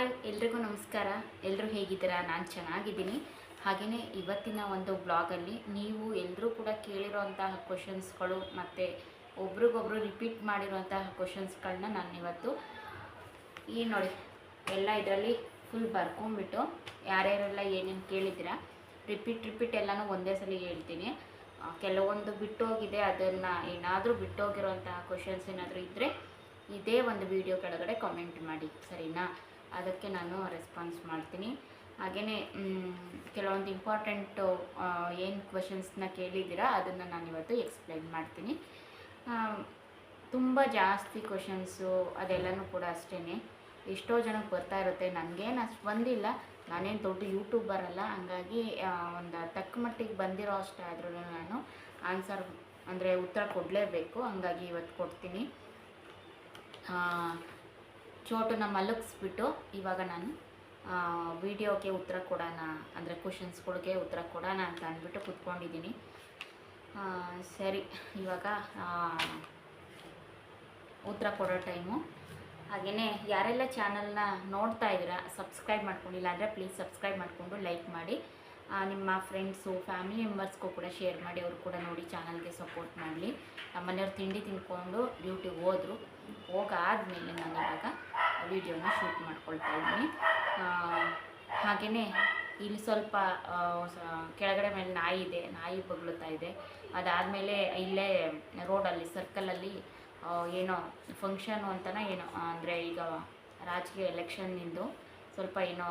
Hi ಎಲ್ರಿಗೂ ನಮಸ್ಕಾರ. ಎಲ್ಲರೂ ಹೇಗಿದ್ದೀರಾ? ನಾನು ಚೆನ್ನಾಗಿದ್ದೀನಿ. ಹಾಗೆಯೇ ಇವತ್ತಿನ ಒಂದು ಬ್ಲಾಗಲ್ಲಿ ನೀವು ಎಲ್ಲರೂ ಕೂಡ ಕೇಳಿರೋಂತಹ ಕ್ವಶನ್ಸ್ಗಳು ಮತ್ತು ಒಬ್ರಿಗೊಬ್ರು ರಿಪೀಟ್ ಮಾಡಿರೋಂತಹ ಕ್ವಶನ್ಸ್ಗಳನ್ನ ನಾನು ಇವತ್ತು ನೋಡಿ ಎಲ್ಲ ಇದರಲ್ಲಿ ಫುಲ್ ಬರ್ಕೊಂಡ್ಬಿಟ್ಟು ಯಾರ್ಯಾರೆಲ್ಲ ಏನೇನು ಕೇಳಿದ್ದೀರಾ ರಿಪೀಟ್ ಎಲ್ಲನೂ ಒಂದೇ ಸಲ ಹೇಳ್ತೀನಿ. ಕೆಲವೊಂದು ಬಿಟ್ಟೋಗಿದೆ, ಅದನ್ನು ಏನಾದರೂ ಬಿಟ್ಟೋಗಿರೋಂತಹ ಕ್ವಶನ್ಸ್ ಏನಾದರೂ ಇದ್ದರೆ ಇದೇ ಒಂದು ವಿಡಿಯೋ ಕೆಳಗಡೆ ಕಾಮೆಂಟ್ ಮಾಡಿ, ಸರಿನಾ? ಅದಕ್ಕೆ ನಾನು ರೆಸ್ಪಾನ್ಸ್ ಮಾಡ್ತೀನಿ. ಹಾಗೆಯೇ ಕೆಲವೊಂದು ಇಂಪಾರ್ಟೆಂಟು ಏನು ಕ್ವಶನ್ಸ್ನ ಕೇಳಿದ್ದೀರಾ ಅದನ್ನು ನಾನು ಇವತ್ತು ಎಕ್ಸ್ಪ್ಲೈನ್ ಮಾಡ್ತೀನಿ. ತುಂಬ ಜಾಸ್ತಿ ಕ್ವಶನ್ಸು ಅದೆಲ್ಲನೂ ಕೂಡ ಅಷ್ಟೇ ಎಷ್ಟೋ ಜನಕ್ಕೆ ಬರ್ತಾ ಇರುತ್ತೆ. ನನಗೇನು ಅಷ್ಟು ಬಂದಿಲ್ಲ, ನಾನೇನು ದೊಡ್ಡ ಯೂಟ್ಯೂಬರ್ ಅಲ್ಲ. ಹಂಗಾಗಿ ಒಂದು ತಕ್ಕ ಮಟ್ಟಿಗೆ ಬಂದಿರೋ ಅಷ್ಟಾದ್ರೂ ನಾನು ಆನ್ಸರ್ ಅಂದರೆ ಉತ್ತರ ಕೊಡಲೇಬೇಕು. ಹಂಗಾಗಿ ಇವತ್ತು ಕೊಡ್ತೀನಿ. ಚೋಟುನ ಮಲಗಿಸ್ಬಿಟ್ಟು ಇವಾಗ ನಾನು ವಿಡಿಯೋಗೆ ಉತ್ತರ ಕೊಡೋಣ, ಅಂದರೆ ಕ್ವಶನ್ಸ್ಗಳಿಗೆ ಉತ್ತರ ಕೊಡೋಣ ಅಂತ ಅಂದ್ಬಿಟ್ಟು ಕೂತ್ಕೊಂಡಿದ್ದೀನಿ. ಸರಿ, ಇವಾಗ ಉತ್ತರ ಕೊಡೋ ಟೈಮು. ಹಾಗೆಯೇ ಯಾರೆಲ್ಲ ಚಾನಲ್ನ ನೋಡ್ತಾ ಇದ್ದೀರಾ ಸಬ್ಸ್ಕ್ರೈಬ್ ಮಾಡ್ಕೊಂಡಿಲ್ಲ ಅಂದರೆ ಪ್ಲೀಸ್ ಸಬ್ಸ್ಕ್ರೈಬ್ ಮಾಡಿಕೊಂಡು ಲೈಕ್ ಮಾಡಿ. ನಿಮ್ಮ ಫ್ರೆಂಡ್ಸು ಫ್ಯಾಮಿಲಿ ಮೆಂಬರ್ಸ್ಗೂ ಕೂಡ ಶೇರ್ ಮಾಡಿ, ಅವರು ಕೂಡ ನೋಡಿ ಚಾನಲ್ಗೆ ಸಪೋರ್ಟ್ ಮಾಡಲಿ. ನಮ್ಮನೆಯವ್ರು ತಿಂಡಿ ತಿಂದ್ಕೊಂಡು ಡ್ಯೂಟಿಗೆ ಹೋಗಾದ್ಮೇಲೆ ನಾನು ಇವಾಗ ವಿಡಿಯೋನ ಶೂಟ್ ಮಾಡ್ಕೊಳ್ತಾ ಇದ್ದೀನಿ. ಹಾಗೆಯೇ ಇಲ್ಲಿ ಸ್ವಲ್ಪ ಕೆಳಗಡೆ ಮೇಲೆ ನಾಯಿ ಇದೆ, ನಾಯಿ ಬಗ್ಳುತ್ತಾ ಇದೆ. ಅದಾದಮೇಲೆ ಇಲ್ಲೇ ರೋಡಲ್ಲಿ ಸರ್ಕಲಲ್ಲಿ ಏನೋ ಫಂಕ್ಷನು ಅಂತಲೇ ಏನೋ, ಅಂದರೆ ಈಗ ರಾಜಕೀಯ ಎಲೆಕ್ಷನ್ನಿಂದು ಸ್ವಲ್ಪ ಏನೋ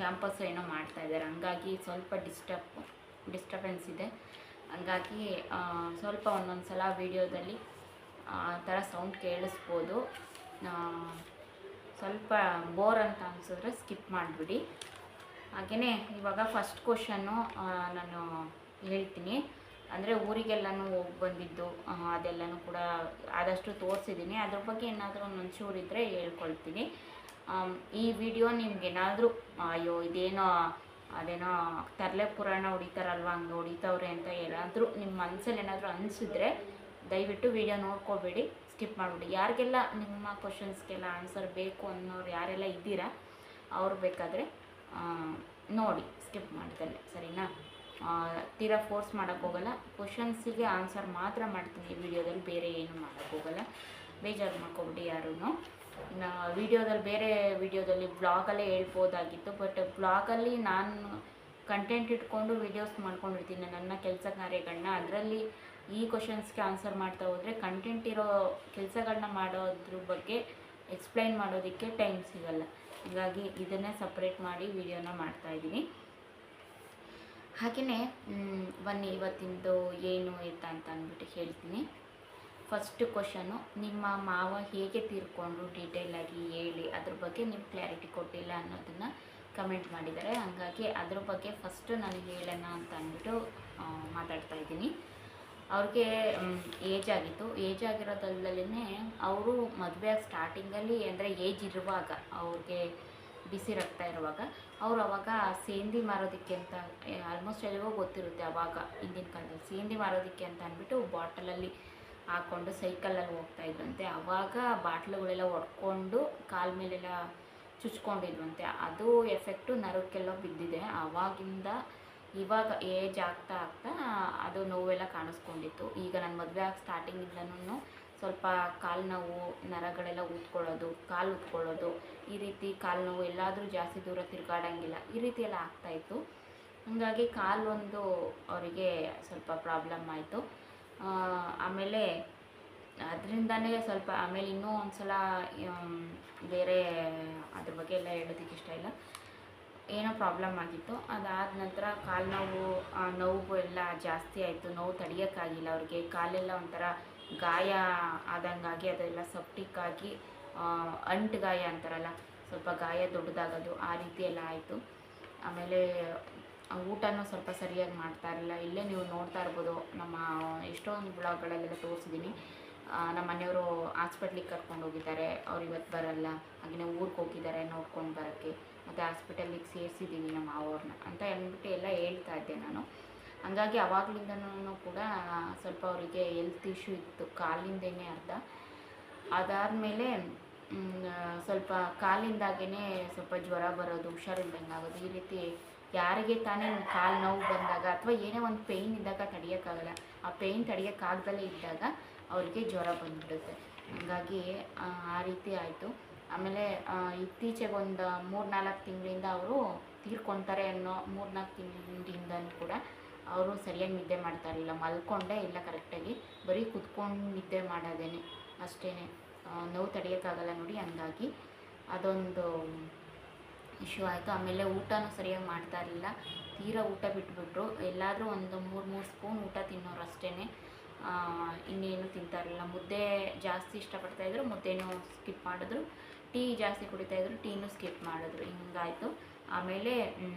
ಕ್ಯಾಂಪಸ್ ಏನೋ ಮಾಡ್ತಾಯಿದ್ದಾರೆ. ಹಂಗಾಗಿ ಸ್ವಲ್ಪ ಡಿಸ್ಟರ್ಬೆನ್ಸ್ ಇದೆ. ಹಂಗಾಗಿ ಸ್ವಲ್ಪ ಒಂದೊಂದು ಸಲ ವೀಡಿಯೋದಲ್ಲಿ ಆ ಥರ ಸೌಂಡ್ ಕೇಳಿಸ್ಬೋದು. ಸ್ವಲ್ಪ ಬೋರ್ ಅಂತ ಅನಿಸಿದ್ರೆ ಸ್ಕಿಪ್ ಮಾಡಿಬಿಡಿ. ಹಾಗೆಯೇ ಇವಾಗ ಫಸ್ಟ್ ಕ್ವಶನ್ನು ನಾನು ಹೇಳ್ತೀನಿ. ಅಂದರೆ ಊರಿಗೆಲ್ಲನೂ ಹೋಗಿ ಬಂದಿದ್ದು ಅದೆಲ್ಲನೂ ಕೂಡ ಆದಷ್ಟು ತೋರಿಸಿದ್ದೀನಿ. ಅದ್ರ ಬಗ್ಗೆ ಏನಾದರೂ ಒಂಚೂರು ಇದ್ದರೆ ಹೇಳ್ಕೊಳ್ತೀನಿ. ಈ ವಿಡಿಯೋ ನಿಮ್ಗೇನಾದರೂ ಅಯ್ಯೋ ಇದೇನೋ ಅದೇನೋ ತರಲೆ ಪುರಾಣ ಹೊಡಿತಾರಲ್ವ ಹಂಗೆ ಹೊಡಿತವ್ರೆ ಅಂತ ಏನಾದರೂ ನಿಮ್ಮ ಮನಸ್ಸಲ್ಲಿ ಏನಾದರೂ ಅನಿಸಿದ್ರೆ ದಯವಿಟ್ಟು ವಿಡಿಯೋ ನೋಡ್ಕೋಬೇಡಿ, ಸ್ಕಿಪ್ ಮಾಡಿಬಿಡಿ. ಯಾರಿಗೆಲ್ಲ ನಿಮ್ಮ ಕ್ವಶನ್ಸ್ಗೆಲ್ಲ ಆನ್ಸರ್ ಬೇಕು ಅನ್ನೋರು ಯಾರೆಲ್ಲ ಇದ್ದೀರಾ ಅವ್ರು ಬೇಕಾದರೆ ನೋಡಿ, ಸ್ಕಿಪ್ ಮಾಡ್ತಾರೆ, ಸರಿನಾ? ತೀರಾ ಫೋರ್ಸ್ ಮಾಡೋಕ್ಕೋಗಲ್ಲ. ಕ್ವಶನ್ಸಿಗೆ ಆನ್ಸರ್ ಮಾತ್ರ ಮಾಡ್ತೀನಿ ಈ ವಿಡಿಯೋದಲ್ಲಿ, ಬೇರೆ ಏನು ಮಾಡೋಕ್ಕೋಗಲ್ಲ. ಬೇಜಾರು ಮಾಡ್ಕೊಬಿಡಿ ಯಾರೂ. ವಿಡಿಯೋದಲ್ಲಿ ಬೇರೆ ವಿಡಿಯೋದಲ್ಲಿ ಬ್ಲಾಗಲ್ಲೇ ಹೇಳ್ಬೋದಾಗಿತ್ತು, ಬಟ್ ಬ್ಲಾಗಲ್ಲಿ ನಾನು ಕಂಟೆಂಟ್ ಇಟ್ಕೊಂಡು ವೀಡಿಯೋಸ್ ಮಾಡ್ಕೊಂಡಿರ್ತೀನಿ ನನ್ನ ಕೆಲಸ ಕಾರ್ಯಗಳನ್ನ. ಅದರಲ್ಲಿ ಈ ಕ್ವಶನ್ಸ್ಗೆ ಆನ್ಸರ್ ಮಾಡ್ತಾ ಹೋದರೆ ಕಂಟೆಂಟ್ ಇರೋ ಕೆಲಸಗಳನ್ನ ಮಾಡೋದ್ರ ಬಗ್ಗೆ ಎಕ್ಸ್ಪ್ಲೈನ್ ಮಾಡೋದಕ್ಕೆ ಟೈಮ್ ಸಿಗಲ್ಲ. ಹೀಗಾಗಿ ಇದನ್ನೇ ಸಪ್ರೇಟ್ ಮಾಡಿ ವಿಡಿಯೋನ ಮಾಡ್ತಾಯಿದ್ದೀನಿ. ಹಾಗೆಯೇ ಬನ್ನಿ ಇವತ್ತಿಂದು ಏನು ಎತ್ತ ಅಂತ ಅಂದ್ಬಿಟ್ಟು ಹೇಳ್ತೀನಿ. ಫಸ್ಟ್ ಕ್ವಶನು, ನಿಮ್ಮ ಮಾವ ಹೇಗೆ ತೀರ್ಕೊಂಡ್ರು ಡೀಟೇಲಾಗಿ ಹೇಳಿ, ಅದ್ರ ಬಗ್ಗೆ ನೀವು ಕ್ಲಾರಿಟಿ ಕೊಟ್ಟಿಲ್ಲ ಅನ್ನೋದನ್ನು ಕಮೆಂಟ್ ಮಾಡಿದ್ದಾರೆ. ಹಾಗಾಗಿ ಅದ್ರ ಬಗ್ಗೆ ಫಸ್ಟು ನಾನು ಹೇಳೋಣ ಅಂತ ಅಂದ್ಬಿಟ್ಟು ಮಾತಾಡ್ತಾ ಇದ್ದೀನಿ. ಅವ್ರಿಗೆ ಏಜ್ ಆಗಿತ್ತು. ಏಜ್ ಆಗಿರೋದಲ್ಲೇ ಅವರು ಮದುವೆ ಸ್ಟಾರ್ಟಿಂಗಲ್ಲಿ, ಅಂದರೆ ಏಜ್ ಇರುವಾಗ, ಅವ್ರಿಗೆ ಬಿಸಿ ರಕ್ತ ಇರುವಾಗ ಅವರು ಅವಾಗ ಸೇಂದಿ ಮಾರೋದಕ್ಕೆ ಅಂತ, ಆಲ್ಮೋಸ್ಟ್ ಎಲ್ಲಿಗೋ ಗೊತ್ತಿರುತ್ತೆ ಅವಾಗ ಹಿಂದಿನ ಕಾಲದಲ್ಲಿ ಸೇಂದಿ ಮಾರೋದಕ್ಕೆ ಅಂತ ಅಂದ್ಬಿಟ್ಟು ಬಾಟಲಲ್ಲಿ ಹಾಕ್ಕೊಂಡು ಸೈಕಲಲ್ಲಿ ಹೋಗ್ತಾಯಿದ್ರಂತೆ. ಆವಾಗ ಬಾಟ್ಲುಗಳೆಲ್ಲ ಹೊಡ್ಕೊಂಡು ಕಾಲ ಮೇಲೆಲ್ಲ ಚುಚ್ಕೊಂಡಿದ್ವಂತೆ. ಅದು ಎಫೆಕ್ಟು ನರಕ್ಕೆಲ್ಲ ಬಿದ್ದಿದೆ. ಆವಾಗಿಂದ ಇವಾಗ ಏಜ್ ಆಗ್ತಾ ಅದು ನೋವೆಲ್ಲ ಕಾಣಿಸ್ಕೊಂಡಿತ್ತು. ಈಗ ನನ್ನ ಮದುವೆ ಆಗಿ ಸ್ಟಾರ್ಟಿಂಗಿಂದನೂ ಸ್ವಲ್ಪ ಕಾಲು ನೋವು, ನರಗಳೆಲ್ಲ ಊದ್ಕೊಳ್ಳೋದು, ಕಾಲು ಊದ್ಕೊಳ್ಳೋದು, ಈ ರೀತಿ ಕಾಲು ನೋವು, ಎಲ್ಲಾದರೂ ಜಾಸ್ತಿ ದೂರ ತಿರುಗಾಡೋಂಗಿಲ್ಲ, ಈ ರೀತಿ ಎಲ್ಲ ಆಗ್ತಾಯಿತ್ತು. ಹಾಗಾಗಿ ಕಾಲು ಒಂದು ಅವರಿಗೆ ಸ್ವಲ್ಪ ಪ್ರಾಬ್ಲಮ್ ಆಯಿತು. ಆಮೇಲೆ ಅದರಿಂದನೇ ಸ್ವಲ್ಪ, ಆಮೇಲೆ ಇನ್ನೂ ಒಂದು ಸಲ ಬೇರೆ ಅದ್ರ ಬಗ್ಗೆ ಎಲ್ಲ ಹೇಳೋದಕ್ಕೆ ಇಷ್ಟ ಇಲ್ಲ, ಏನೋ ಪ್ರಾಬ್ಲಮ್ ಆಗಿತ್ತು. ಅದಾದ ನಂತರ ಕಾಲು ನೋವು ಎಲ್ಲ ಜಾಸ್ತಿ ಆಯಿತು. ನೋವು ತಡೆಯೋಕ್ಕಾಗಿಲ್ಲ ಅವ್ರಿಗೆ. ಕಾಲೆಲ್ಲ ಒಂಥರ ಗಾಯ ಆದಂಗಾಗಿ ಅದೆಲ್ಲ ಸಪ್ಟಿಕ್ಕಾಗಿ ಅಂಟು ಗಾಯ ಅಂತಾರಲ್ಲ, ಸ್ವಲ್ಪ ಗಾಯ ದೊಡ್ಡದಾಗೋದು, ಆ ರೀತಿ ಎಲ್ಲ ಆಯಿತು. ಆಮೇಲೆ ಊಟನೂ ಸ್ವಲ್ಪ ಸರಿಯಾಗಿ ಮಾಡ್ತಾ ಇರಲಿಲ್ಲ. ಇಲ್ಲೇ ನೀವು ನೋಡ್ತಾ ಇರ್ಬೋದು, ನಮ್ಮ ಎಷ್ಟೊಂದು ಬ್ಲಾಗ್ಗಳಲ್ಲೆಲ್ಲ ತೋರಿಸಿದ್ದೀನಿ. ನಮ್ಮ ಮನೆಯವರು ಹಾಸ್ಪಿಟ್ಲಿಗೆ ಕರ್ಕೊಂಡು ಹೋಗಿದ್ದಾರೆ, ಅವ್ರು ಇವತ್ತು ಬರಲ್ಲ. ಹಾಗೆಯೇ ಊರಿಗೆ ಹೋಗಿದ್ದಾರೆ ನೋಡ್ಕೊಂಡು ಬರೋಕ್ಕೆ, ಮತ್ತು ಹಾಸ್ಪಿಟಲಿಗೆ ಸೇರಿಸಿದ್ದೀನಿ ನಮ್ಮ ಅವ್ರನ್ನ ಅಂತ ಅಂದ್ಬಿಟ್ಟು ಎಲ್ಲ ಹೇಳ್ತಾ ಇದ್ದೆ ನಾನು. ಹಂಗಾಗಿ ಆವಾಗಲಿಂದನೂ ಕೂಡ ಸ್ವಲ್ಪ ಅವರಿಗೆ ಹೆಲ್ತ್ ಇಶ್ಯೂ ಇತ್ತು, ಕಾಲಿಂದೇನೆ ಅರ್ಧ. ಅದಾದಮೇಲೆ ಸ್ವಲ್ಪ ಕಾಲಿಂದಾಗೇ ಸ್ವಲ್ಪ ಜ್ವರ ಬರೋದು, ಹುಷಾರಿಲ್ದಂಗೆ ಆಗೋದು, ಈ ರೀತಿ ಯಾರಿಗೆ ತಾನೇ ಕಾಲು ನೋವು ಬಂದಾಗ ಅಥವಾ ಏನೇ ಒಂದು ಪೇಯ್ನ್ ಇದ್ದಾಗ ತಡೆಯೋಕ್ಕಾಗಲ್ಲ, ಆ ಪೇಯ್ನ್ ತಡೆಯೋಕ್ಕಾಗ್ದಲೇ ಇದ್ದಾಗ ಅವ್ರಿಗೆ ಜ್ವರ ಬಂದುಬಿಡುತ್ತೆ. ಹಾಗಾಗಿ ಆ ರೀತಿ ಆಯಿತು. ಆಮೇಲೆ ಇತ್ತೀಚೆಗೆ ಒಂದು 3-4 ತಿಂಗಳಿಂದ ಅವರು ತೀರ್ಕೊತಾರೆ ಅನ್ನೋ 3-4 ತಿಂಗಳಿಂದ ಕೂಡ ಅವರು ಸರಿಯಾಗಿ ನಿದ್ದೆ ಮಾಡ್ತಾ ಇರಲಿಲ್ಲ, ಮಲ್ಕೊಂಡೇ ಇಲ್ಲ ಕರೆಕ್ಟಾಗಿ, ಬರೀ ಕುತ್ಕೊಂಡು ನಿದ್ದೆ ಮಾಡೋದೇನೆ ಅಷ್ಟೇ. ನೋವು ತಡೆಯೋಕ್ಕಾಗಲ್ಲ ನೋಡಿ, ಹಂಗಾಗಿ ಅದೊಂದು ಇಶ್ಯೂ ಆಯಿತು. ಆಮೇಲೆ ಊಟನೂ ಸರಿಯಾಗಿ ಮಾಡ್ತಾ ಇರಲಿಲ್ಲ, ತೀರಾ ಊಟ ಬಿಟ್ಬಿಟ್ರು. ಎಲ್ಲಾದರೂ ಒಂದು 3 ಸ್ಪೂನ್ ಊಟ ತಿನ್ನೋರು ಅಷ್ಟೇ, ಇನ್ನೇನು ತಿಂತಾ ಇರಲಿಲ್ಲ. ಮುದ್ದೆ ಜಾಸ್ತಿ ಇಷ್ಟಪಡ್ತಾಯಿದ್ರು, ಮುದ್ದೆನೂ ಸ್ಕಿಪ್ ಮಾಡಿದ್ರು. ಟೀ ಜಾಸ್ತಿ ಕುಡಿತಾಯಿದ್ರು, ಟೀನೂ ಸ್ಕಿಪ್ ಮಾಡಿದ್ರು. ಹಿಂಗಾಯಿತು. ಆಮೇಲೆ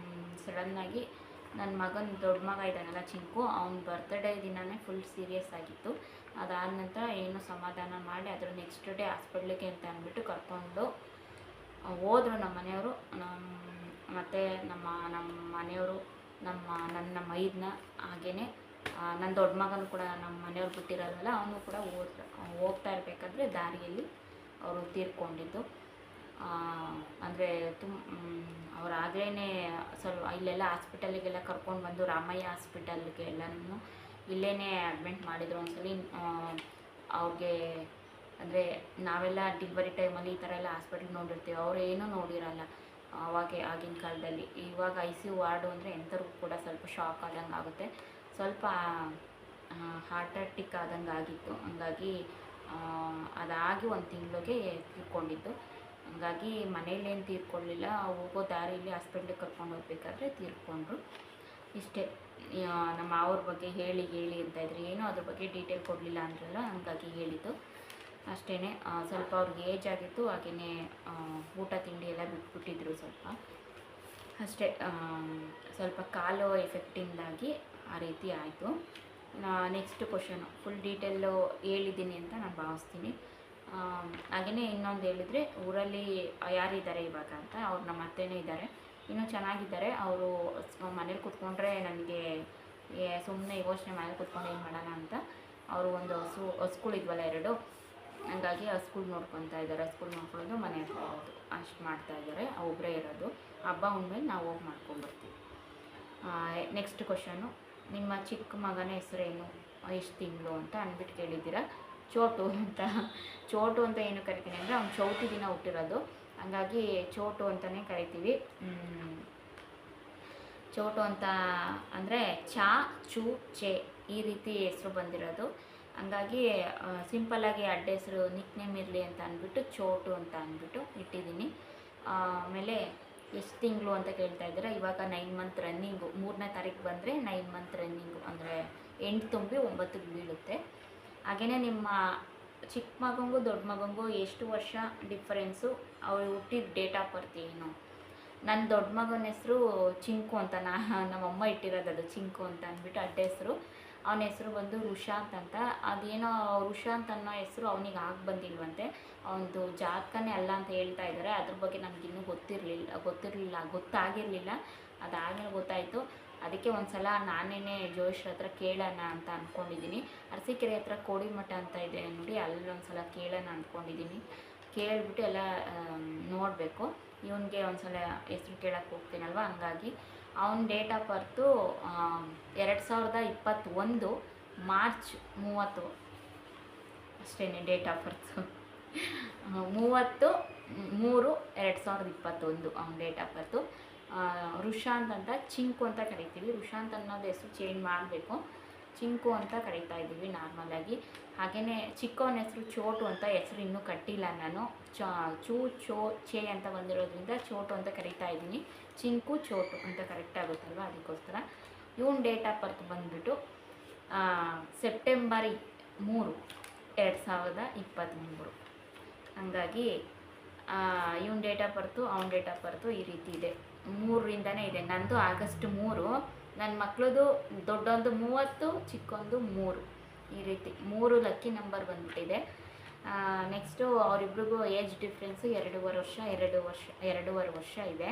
ಸಡನ್ನಾಗಿ ನನ್ನ ಮಗನ ದೊಡ್ಡ ಮಗ ಇದ್ದಾನಲ್ಲ ಚಿಂಕು, ಅವ್ನ ಬರ್ತ್ಡೇ ದಿನವೇ ಫುಲ್ ಸೀರಿಯಸ್ ಆಗಿತ್ತು. ಅದಾದ ನಂತರ ಏನು ಸಮಾಧಾನ ಮಾಡಿ ಅದ್ರ ನೆಕ್ಸ್ಟ್ ಡೇ ಹಾಸ್ಪಿಟ್ಲಿಗೆ ಅಂತ ಅಂದ್ಬಿಟ್ಟು ಕರ್ಕೊಂಡು ಹೋದರು ನಮ್ಮ ಮನೆಯವರು. ಮತ್ತು ನಮ್ಮ ಮನೆಯವರು ನನ್ನ ಮೈದನ್ನ, ಹಾಗೆಯೇ ನನ್ನ ದೊಡ್ಡ ಮಗನೂ ಕೂಡ ನಮ್ಮ ಮನೆಯವ್ರು ಬಿಟ್ಟಿರೋದಲ್ಲ, ಅವನು ಕೂಡ ಹೋಗ್ತಾ ಇರಬೇಕಾದ್ರೆ ದಾರಿಯಲ್ಲಿ ಅವರು ತೀರ್ಕೊಂಡಿದ್ದು. ಅಂದರೆ ಅವರಾಗಲೇ ಸ್ವಲ್ಪ ಇಲ್ಲೆಲ್ಲ ಹಾಸ್ಪಿಟಲಿಗೆಲ್ಲ ಕರ್ಕೊಂಡು ಬಂದು, ರಾಮಯ್ಯ ಹಾಸ್ಪಿಟಲ್ಗೆ ಎಲ್ಲನೂ ಇಲ್ಲೇ ಅಡ್ಮಿಟ್ ಮಾಡಿದರು. ಒಂದ್ಸಲಿ ಅವ್ರಿಗೆ ಅಂದರೆ ನಾವೆಲ್ಲ ಡಿಲಿವರಿ ಟೈಮಲ್ಲಿ ಈ ಥರ ಎಲ್ಲ ಹಾಸ್ಪಿಟ್ಲ್ ನೋಡಿರ್ತೀವಿ, ಅವರು ಏನೂ ನೋಡಿರಲ್ಲ ಆಗಿನ ಕಾಲದಲ್ಲಿ. ಇವಾಗ ICU ವಾರ್ಡು ಅಂದರೆ ಎಂಥವ್ರಿಗೂ ಕೂಡ ಸ್ವಲ್ಪ ಶಾಕ್ ಆದಂಗೆ ಆಗುತ್ತೆ, ಸ್ವಲ್ಪ ಹಾರ್ಟ್ ಅಟ್ಯಾಕ್ ಆದಂಗೆ ಆಗಿತ್ತು. ಹಂಗಾಗಿ ಅದಾಗಿ 1 ತಿಂಗಳಿಗೆ ತೀರ್ಕೊಂಡಿದ್ದು. ಹಂಗಾಗಿ ಮನೇಲೇನು ತೀರ್ಕೊಳ್ಳಿಲ್ಲ, ಹೋಗೋ ದಾರಿಯಲ್ಲಿ ಹಾಸ್ಪಿಟ್ಲಿಗೆ ಕರ್ಕೊಂಡು ಹೋಗ್ಬೇಕಾದ್ರೆ ತೀರ್ಕೊಂಡ್ರು. ಇಷ್ಟೇ. ನಮ್ಮ ಅವ್ರ ಬಗ್ಗೆ ಹೇಳಿ ಅಂತಾಯಿದ್ರು, ಏನೋ ಅದ್ರ ಬಗ್ಗೆ ಡೀಟೇಲ್ ಕೊಡಲಿಲ್ಲ ಅಂದ್ರಲ್ಲ, ಹಂಗಾಗಿ ಹೇಳಿದ್ದು ಅಷ್ಟೇ. ಸ್ವಲ್ಪ ಅವ್ರಿಗೆ ಏಜ್ ಆಗಿತ್ತು, ಹಾಗೆಯೇ ಊಟ ತಿಂಡಿ ಎಲ್ಲ ಬಿಟ್ಬಿಟ್ಟಿದ್ರು ಸ್ವಲ್ಪ ಅಷ್ಟೇ. ಸ್ವಲ್ಪ ಕಾಲು ಎಫೆಕ್ಟಿಂದಾಗಿ ಆ ರೀತಿ ಆಯಿತು. ನೆಕ್ಸ್ಟ್ ಕ್ವಶನು ಫುಲ್ ಡೀಟೇಲು ಹೇಳಿದ್ದೀನಿ ಅಂತ ನಾನು ಭಾವಿಸ್ತೀನಿ. ಹಾಗೆಯೇ ಇನ್ನೊಂದು ಹೇಳಿದರೆ, ಊರಲ್ಲಿ ಯಾರಿದ್ದಾರೆ ಇವಾಗ ಅಂತ, ಅವ್ರು ನಮ್ಮ ಅತ್ತೆನೇ ಇದ್ದಾರೆ, ಇನ್ನೂ ಚೆನ್ನಾಗಿದ್ದಾರೆ. ಅವರು ಮನೇಲಿ ಕೂತ್ಕೊಂಡ್ರೆ ನನಗೆ ಸುಮ್ಮನೆ ಯೋಚನೆ ಮನೇಲಿ ಕೂತ್ಕೊಂಡು ಏನು ಮಾಡೋಣ ಅಂತ ಅವರು ಒಂದು ಹಸುಗಳಿದ್ವಲ್ಲ 2, ಹಂಗಾಗಿ ಹಸುಗಳು ನೋಡ್ಕೊತಾ ಇದ್ದಾರೆ. ಹಸುಗಳು ನೋಡ್ಕೊಳ್ಳೋದು, ಮನೆ ಇರೋದು ಅಷ್ಟು ಮಾಡ್ತಾಯಿದ್ದಾರೆ. ಒಬ್ಬರೇ ಇರೋದು. ಹಬ್ಬ ಉಂದ್ಮೇಲೆ ನಾವು ಹೋಗಿ ಮಾಡ್ಕೊಂಡ್ಬರ್ತೀವಿ. ನೆಕ್ಸ್ಟ್ ಕ್ವಶನು, ನಿಮ್ಮ ಚಿಕ್ಕ ಮಗನ ಹೆಸರೇನು, ಎಷ್ಟು ತಿಂಗಳು ಅಂತ ಅಂದ್ಬಿಟ್ಟು ಕೇಳಿದ್ದೀರಾ. ಚೋಟು ಅಂತ ಏನು ಕರಿತೀನಿ ಅಂದರೆ, ಅವ್ನು ಚೌತಿ ದಿನ ಹುಟ್ಟಿರೋದು, ಹಂಗಾಗಿ ಚೋಟು ಅಂತಲೇ ಕರಿತೀವಿ. ಚೋಟು ಅಂತ ಅಂದರೆ ಚು ಚೆ ಈ ರೀತಿ ಹೆಸರು ಬಂದಿರೋದು. ಹಂಗಾಗಿ ಸಿಂಪಲ್ಲಾಗಿ ಅಡ್ಡ ಹೆಸರು ನಿಕ್ ನೇಮ್ ಇರಲಿ ಅಂತ ಅಂದ್ಬಿಟ್ಟು ಚೋಟು ಅಂತ ಅಂದ್ಬಿಟ್ಟು ಇಟ್ಟಿದ್ದೀನಿ. ಆಮೇಲೆ ಎಷ್ಟು ತಿಂಗಳು ಅಂತ ಕೇಳ್ತಾ ಇದ್ದೀರಾ. ಇವಾಗ 9 ಮಂತ್ ರನ್ನಿಂಗು, 3ನೇ ತಾರೀಕು ಬಂದರೆ 9 ಮಂತ್ ರನ್ನಿಂಗು, ಅಂದರೆ 8 ತುಂಬಿ 9ಗೆ ಬೀಳುತ್ತೆ. ಹಾಗೆಯೇ ನಿಮ್ಮ ಚಿಕ್ಕ ಮಗಂಗೂ ದೊಡ್ಡ ಮಗಂಗೂ ಎಷ್ಟು ವರ್ಷ ಡಿಫರೆನ್ಸು, ಅವ್ರು ಹುಟ್ಟಿದ ಡೇಟ್ ಆಫ್ ಬರ್ತ್ ಏನು. ನನ್ನ ದೊಡ್ಡ ಮಗನ ಹೆಸರು ಚಿಂಕು ಅಂತ, ನಮ್ಮಮ್ಮ ಇಟ್ಟಿರೋದು ಅದು ಚಿಂಕು ಅಂತ ಅಂದ್ಬಿಟ್ಟು ಅಡ್ಡ ಹೆಸರು. ಅವನ ಹೆಸರು ಬಂದು ರುಷಾಂತ್ ಅಂತ. ಅದೇನೋ ರುಷಾಂತ್ ಅನ್ನೋ ಹೆಸರು ಅವನಿಗೆ ಬಂದಿಲ್ವಂತೆ, ಅವನದು ಜಾತಕನೇ ಅಲ್ಲ ಅಂತ ಹೇಳ್ತಾ ಇದ್ದಾರೆ. ಅದ್ರ ಬಗ್ಗೆ ನನಗಿನ್ನೂ ಗೊತ್ತಾಗಿರಲಿಲ್ಲ. ಅದಾದಮೇಲೆ ಗೊತ್ತಾಯಿತು. ಅದಕ್ಕೆ ಒಂದು ಸಲ ನಾನೇ ಜೋಯಿಶ್ರ ಹತ್ರ ಕೇಳೋಣ ಅಂತ ಅಂದ್ಕೊಂಡಿದ್ದೀನಿ. ಅರಸೀಕೆರೆ ಹತ್ರ ಕೋಡಿಮಠ ಅಂತ ಇದೆ ನೋಡಿ, ಅಲ್ಲೊಂದು ಸಲ ಕೇಳೋಣ ಅಂದ್ಕೊಂಡಿದ್ದೀನಿ. ಕೇಳಿಬಿಟ್ಟು ಎಲ್ಲ ನೋಡಬೇಕು. ಇವನಿಗೆ ಒಂದು ಸಲ ಹೆಸ್ರು ಕೇಳೋಕ್ಕೆ ಹೋಗ್ತೀನಲ್ವ, ಹಂಗಾಗಿ ಅವನ ಡೇಟ್ ಆಫ್ ಬರ್ತು 2021 ಮಾರ್ಚ್ 30 ಅಷ್ಟೇ ಡೇಟ್ ಆಫ್ ಬರ್ತು. 30/3/2021 ಅವನ ಡೇಟ್ ಆಫ್ ಬರ್ತು. ರುಷಾಂತ್ ಅಂತ, ಚಿಂಕು ಅಂತ ಕರಿತೀವಿ. ರುಷಾಂತ್ ಅನ್ನೋದು ಹೆಸರು ಚೇಂಜ್ ಮಾಡಬೇಕು, ಚಿಂಕು ಅಂತ ಕರಿತಾ ಇದ್ದೀವಿ ನಾರ್ಮಲಾಗಿ. ಹಾಗೆಯೇ ಚಿಕ್ಕವನ ಹೆಸರು ಚೋಟು ಅಂತ, ಹೆಸರು ಇನ್ನೂ ಕಟ್ಟಿಲ್ಲ ನಾನು. ಚೇ ಅಂತ ಬಂದಿರೋದ್ರಿಂದ ಚೋಟು ಅಂತ ಕರಿತಾ ಇದ್ದೀನಿ. ಚಿಂಕು ಚೋಟು ಅಂತ ಕರೆಕ್ಟ್ ಆಗುತ್ತಲ್ವ, ಅದಕ್ಕೋಸ್ಕರ. ಇವನ ಡೇಟ್ ಆಫ್ ಬರ್ತ್ ಬಂದುಬಿಟ್ಟು ಸೆಪ್ಟೆಂಬರ್ 3, 2023. ಹಂಗಾಗಿ ಇವನ ಡೇಟ್ ಆಫ್ ಬರ್ತು, ಅವನ ಡೇಟ್ ಆಫ್ ಬರ್ತು ಈ ರೀತಿ ಇದೆ. 3ರಿಂದನೇ ಇದೆ. ನಂದು ಆಗಸ್ಟ್ 3, ನನ್ನ ಮಕ್ಕಳದು ದೊಡ್ಡೊಂದು 30, ಚಿಕ್ಕೊಂದು 3, ಈ ರೀತಿ 3 ಲಕ್ಕಿ ನಂಬರ್ ಬಂದುಬಿಟ್ಟಿದೆ. ನೆಕ್ಸ್ಟು ಅವರಿಬ್ರಿಗೂ ಏಜ್ ಡಿಫ್ರೆನ್ಸು 2.5 ವರ್ಷ ಇದೆ.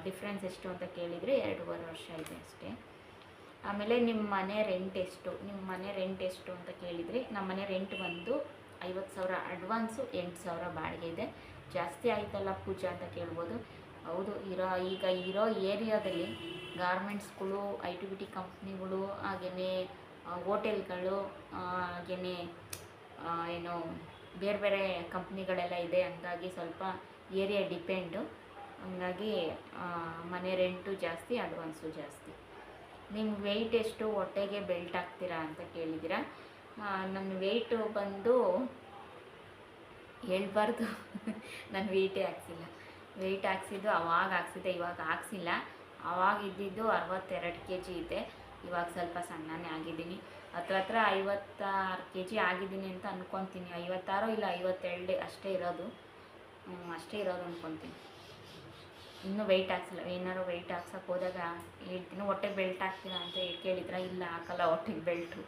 ಡಿಫ್ರೆನ್ಸ್ ಎಷ್ಟು ಅಂತ ಕೇಳಿದರೆ 2.5 ವರ್ಷ ಇದೆ ಅಷ್ಟೇ. ಆಮೇಲೆ ನಿಮ್ಮ ಮನೆ ರೆಂಟ್ ಎಷ್ಟು ಅಂತ ಕೇಳಿದರೆ, ನಮ್ಮ ಮನೆ ರೆಂಟ್ ಬಂದು 50,000 ಅಡ್ವಾನ್ಸು, 8,000 ಬಾಡಿಗೆ ಇದೆ. ಜಾಸ್ತಿ ಆಯ್ತಲ್ಲ ಪೂಜಾ ಅಂತ ಕೇಳ್ಬೋದು. ಹೌದು, ಈಗ ಇರೋ ಏರಿಯಾದಲ್ಲಿ ಗಾರ್ಮೆಂಟ್ಸ್ಗಳು, IT-BT ಕಂಪ್ನಿಗಳು, ಹಾಗೆಯೇ ಹೋಟೆಲ್ಗಳು, ಹಾಗೆಯೇ ಏನು ಬೇರೆ ಬೇರೆ ಕಂಪ್ನಿಗಳೆಲ್ಲ ಇದೆ. ಹಂಗಾಗಿ ಸ್ವಲ್ಪ ಏರಿಯಾ ಡಿಪೆಂಡು. ಹಂಗಾಗಿ ಮನೆ ರೆಂಟು ಜಾಸ್ತಿ, ಅಡ್ವಾನ್ಸು ಜಾಸ್ತಿ. ನಿಮ್ಮ ವೆಯ್ಟ್ ಎಷ್ಟು, ಹೊಟ್ಟೆಗೆ ಬೆಲ್ಟ್ ಹಾಕ್ತೀರಾ ಅಂತ ಕೇಳಿದ್ದೀರಾ. ನನ್ನ ವೆಯ್ಟು ಬಂದು ಹೇಳ್ಬಾರ್ದು. ನಾನು ವೆಯ್ಟೇ ಹಾಕ್ಸಿಲ್ಲ. ವೆಯ್ಟ್ ಹಾಕ್ಸಿದ್ದು ಅವಾಗ ಹಾಕ್ಸಿದ್ದೆ, ಇವಾಗ ಹಾಕ್ಸಿಲ್ಲ. ಆವಾಗ ಇದ್ದಿದ್ದು 62 kg ಇದೆ. ಇವಾಗ ಸ್ವಲ್ಪ ಸಣ್ಣನೇ ಆಗಿದ್ದೀನಿ. ಹತ್ರ 56 kg ಆಗಿದ್ದೀನಿ ಅಂತ ಅಂದ್ಕೊತೀನಿ. 56 ಇಲ್ಲ 57 ಅಷ್ಟೇ ಇರೋದು ಅಂದ್ಕೊತೀನಿ. ಇನ್ನೂ ವೆಯ್ಟ್ ಹಾಕ್ಸಿಲ್ಲ. ಏನಾರು ವೆಯ್ಟ್ ಹಾಕ್ಸೋಕೆ ಹೋದಾಗ ಹೇಳ್ತೀನಿ, ಹೊಟ್ಟೆಗೆ ಬೆಲ್ಟ್ ಹಾಕ್ತೀರಾ ಅಂತ ಕೇಳಿದ್ರೆ ಇಲ್ಲ ಹಾಕಲ್ಲ ಹೊಟ್ಟೆಗೆ ಬೆಲ್ಟು.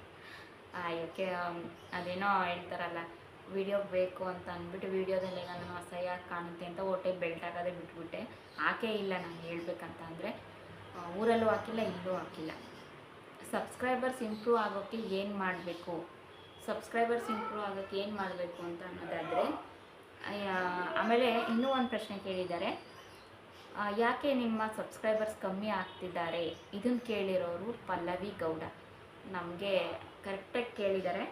ಯಾಕೆ ಅದೇನೋ ಹೇಳ್ತಾರಲ್ಲ, ವೀಡಿಯೋಗೆ ಬೇಕು ಅಂತ ಅಂದ್ಬಿಟ್ಟು ವೀಡಿಯೋದಲ್ಲೆಲ್ಲ ನಾನು ಅಸಹ್ಯವಾಗಿ ಕಾಣುತ್ತೆ ಅಂತ ಹೊಟ್ಟೆಗೆ ಬೆಲ್ಟ್ ಹಾಕೋದೇ ಬಿಟ್ಬಿಟ್ಟೆ. ಹಾಕೇ ಇಲ್ಲ ನಾನು ಹೇಳ್ಬೇಕಂತ ಅಂದರೆ. ಊರಲ್ಲೂ ಹಾಕಿಲ್ಲ, ಇಲ್ಲೂ ಹಾಕಿಲ್ಲ. ಸಬ್ಸ್ಕ್ರೈಬರ್ಸ್ ಇಂಪ್ರೂವ್ ಆಗೋಕ್ಕೆ ಏನು ಮಾಡಬೇಕು ಅಂತ ಅನ್ನೋದಾದರೆ, ಆಮೇಲೆ ಇನ್ನೂ ಒಂದು ಪ್ರಶ್ನೆ ಕೇಳಿದ್ದಾರೆ, ಯಾಕೆ ನಿಮ್ಮ ಸಬ್ಸ್ಕ್ರೈಬರ್ಸ್ ಕಮ್ಮಿ ಆಗ್ತಿದ್ದಾರೆ? ಇದನ್ನು ಕೇಳಿರೋರು ಪಲ್ಲವಿ ಗೌಡ. ನಮಗೆ ಕರೆಕ್ಟಾಗಿ ಕೇಳಿದ್ದಾರೆ,